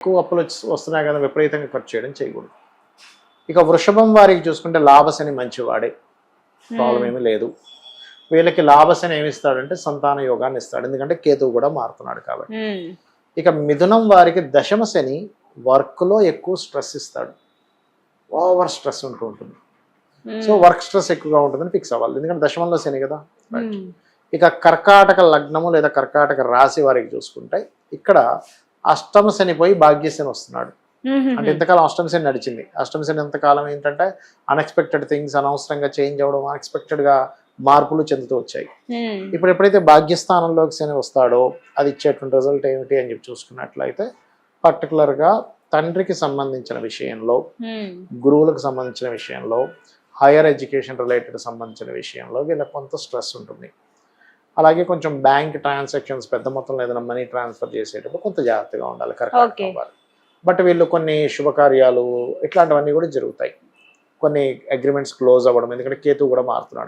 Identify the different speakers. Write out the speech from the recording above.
Speaker 1: ఎక్కువ అప్పులు వస్తున్నాయి కదా విపరీతంగా ఖర్చు చేయడం చేయకూడదు. ఇక వృషభం వారికి చూసుకుంటే లాభశని మంచివాడే, ప్రాబ్లం ఏమీ లేదు. వీళ్ళకి లాభశని ఏమి ఇస్తాడంటే సంతాన యోగాన్ని ఇస్తాడు, ఎందుకంటే కేతువు కూడా మారుతున్నాడు కాబట్టి. ఇక మిథునం వారికి దశమ శని వర్క్లో ఎక్కువ స్ట్రెస్ ఇస్తాడు, ఓవర్ స్ట్రెస్ ఉంటూ ఉంటుంది. సో వర్క్ స్ట్రెస్ ఎక్కువగా ఉంటుందని ఫిక్స్ అవ్వాలి, ఎందుకంటే దశమంలో శని కదా. ఇక కర్కాటక లగ్నము లేదా కర్కాటక రాశి వారికి చూసుకుంటే ఇక్కడ అష్టమ శని పోయి భాగ్యశని వస్తున్నాడు. అంటే ఇంతకాలం అష్టమ శని నడిచింది. అష్టమ శని ఎంతకాలం ఏంటంటే అన్ఎక్స్పెక్టెడ్ థింగ్స్ అనవసరంగా చేంజ్ అవ్వడం, అన్ఎక్స్పెక్టెడ్ గా మార్పులు చెందుతూ వచ్చాయి. ఇప్పుడు ఎప్పుడైతే భాగ్యస్థానంలోకి శని వస్తాడో అది ఇచ్చేటువంటి రిజల్ట్ ఏమిటి అని చెప్పి చూసుకున్నట్లయితే పర్టికులర్ గా తండ్రికి సంబంధించిన విషయంలో, గురువులకు సంబంధించిన విషయంలో, హైయర్ ఎడ్యుకేషన్ రిలేటెడ్ సంబంధించిన విషయంలో వీళ్ళకి కొంత స్ట్రెస్ ఉంటుంది. అలాగే కొంచెం బ్యాంక్ ట్రాన్సాక్షన్స్ పెద్ద మొత్తంలో ఏదైనా మనీ ట్రాన్స్ఫర్ చేసేటప్పుడు కొంత జాగ్రత్తగా ఉండాలి, కరెక్ట్ అవ్వాలి. బట్ వీళ్ళు కొన్ని శుభకార్యాలు ఇట్లాంటివన్నీ కూడా జరుగుతాయి, కొన్ని అగ్రిమెంట్స్ క్లోజ్ అవ్వడం, ఎందుకంటే కేతు కూడా మారుతున్నాడు.